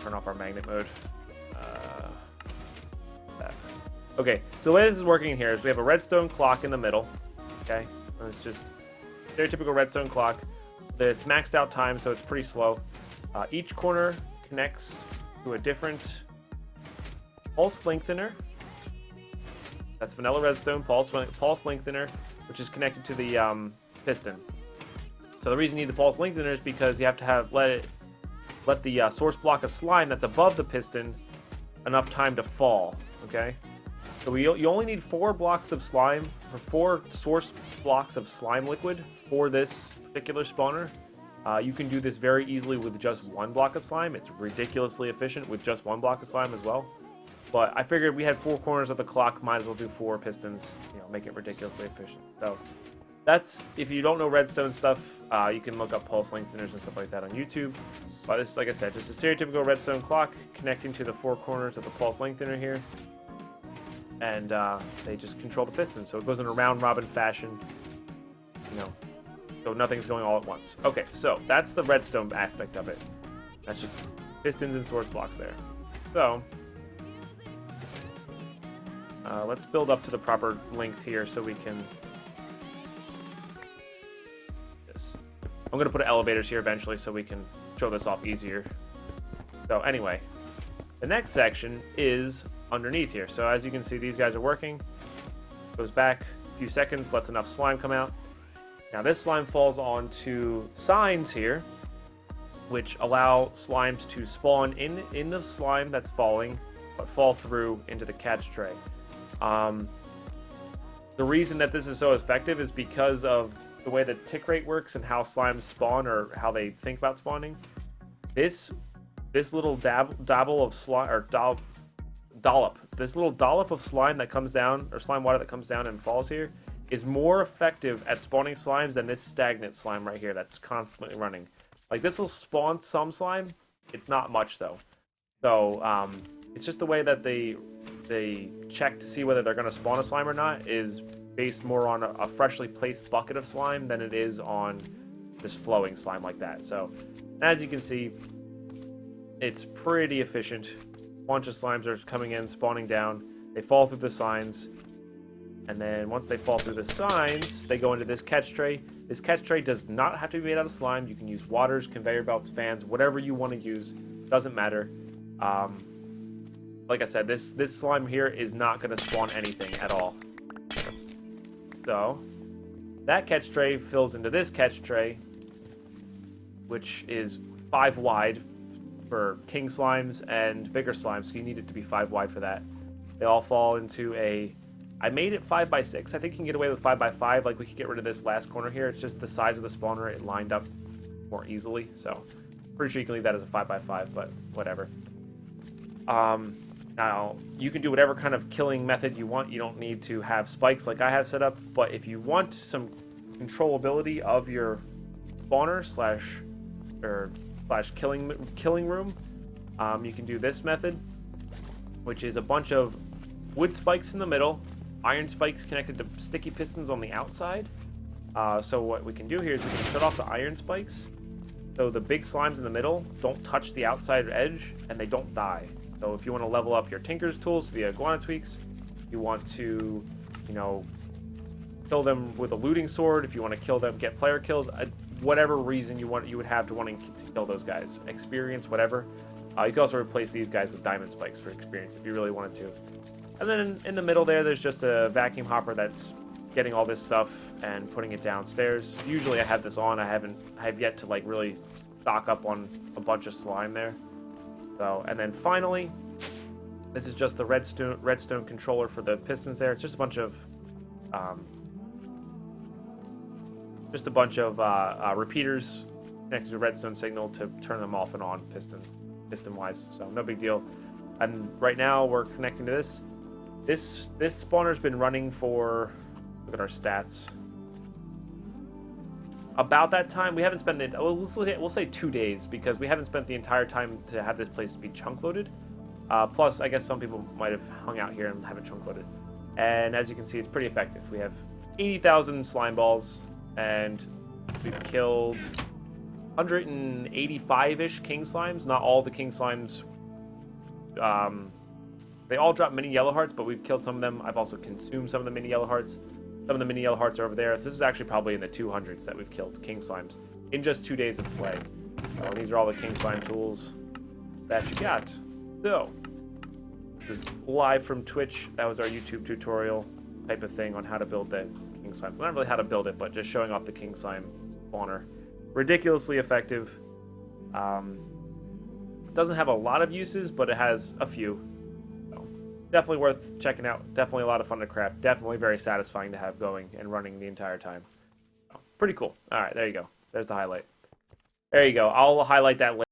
turn off our magnet mode. Okay, so the way this is working in here is we have a redstone clock in the middle. Okay, and it's just stereotypical redstone clock. It's maxed out time, so it's pretty slow. Each corner connects to a different pulse lengthener. That's vanilla redstone pulse lengthener, which is connected to the piston. So the reason you need the pulse lengthener is because you have to let the source block of slime that's above the piston enough time to fall. Okay. So you only need 4 blocks of slime, or 4 source blocks of slime liquid for this particular spawner. You can do this very easily with just 1 block of slime. It's ridiculously efficient with just 1 block of slime as well. But I figured we had 4 corners of the clock, might as well do 4 pistons, make it ridiculously efficient. So that's, if you don't know redstone stuff, you can look up pulse lengtheners and stuff like that on YouTube. But this, like I said, just a stereotypical redstone clock connecting to the 4 corners of the pulse lengthener here. And they just control the piston, so it goes in a round-robin fashion, so nothing's going all at once. Okay, so that's the redstone aspect of it. That's just pistons and source blocks there. So let's build up to the proper length here so we can... I'm going to put elevators here eventually so we can show this off easier. So anyway, the next section is underneath here. So as you can see, these guys are working. Goes back a few seconds, lets enough slime come out. Now this slime falls onto signs here, which allow slimes to spawn in the slime that's falling, but fall through into the catch tray. The reason that this is so effective is because of the way the tick rate works and how slimes spawn, or how they think about spawning. This little dabble of slime, or dollop. This little dollop of slime that comes down, or slime water that comes down and falls here, is more effective at spawning slimes than this stagnant slime right here that's constantly running. Like, this will spawn some slime. It's not much though. So it's just the way that they check to see whether they're going to spawn a slime or not is based more on a freshly placed bucket of slime than it is on just flowing slime like that. So as you can see, it's pretty efficient. Bunch of slimes are coming in, spawning down. They fall through the signs, and then once they fall through the signs, they go into this catch tray. This catch tray does not have to be made out of slime. You can use waters, conveyor belts, fans, whatever you want to use. Doesn't matter. Like I said, this slime here is not going to spawn anything at all. So that catch tray fills into this catch tray, which is 5 wide for king slimes and bigger slimes, so you need it to be 5 wide for that. They all fall into I made it 5x6. I think you can get away with 5x5. Like, we could get rid of this last corner here. It's just the size of the spawner, it lined up more easily. So pretty sure you can leave that as a 5x5, but whatever. Now, you can do whatever kind of killing method you want. You don't need to have spikes like I have set up, but if you want some controllability of your spawner slash killing room, you can do this method, which is a bunch of wood spikes in the middle, iron spikes connected to sticky pistons on the outside. So what we can do here is we can shut off the iron spikes, so the big slimes in the middle don't touch the outside edge and they don't die. So if you want to level up your Tinker's tools, the iguana tweaks, you want to, kill them with a looting sword, if you want to kill them, get player kills, whatever reason you would have to wanting to kill those guys, experience, whatever. You can also replace these guys with diamond spikes for experience if you really wanted to. And then in the middle there's just a vacuum hopper that's getting all this stuff and putting it downstairs. Usually I have this on. I have yet to really stock up on a bunch of slime there. So, and then finally, this is just the redstone controller for the pistons there. It's just a bunch of repeaters connected to redstone signal to turn them off and on piston-wise. So no big deal. And right now we're connecting to this. This spawner's been running for, look at our stats, about that time. We haven't spent it, we'll say 2 days, because we haven't spent the entire time to have this place be chunk loaded. Plus, I guess some people might have hung out here and haven't chunk loaded. And as you can see, it's pretty effective. We have 80,000 slime balls, and we've killed 185-ish king slimes. Not all the king slimes. They all drop mini yellow hearts, but we've killed some of them. I've also consumed some of the mini yellow hearts. Some of the mini yellow hearts are over there. So this is actually probably in the 200s that we've killed king slimes in just 2 days of play. So these are all the king slime tools that you got. So this is live from Twitch. That was our YouTube tutorial type of thing on how to build the king slime. Not really how to build it, but just showing off the king slime spawner. Ridiculously effective. Doesn't have a lot of uses, but it has a few. So definitely worth checking out. Definitely a lot of fun to craft. Definitely very satisfying to have going and running the entire time. So, pretty cool. All right, there you go. There's the highlight. There you go. I'll highlight that later.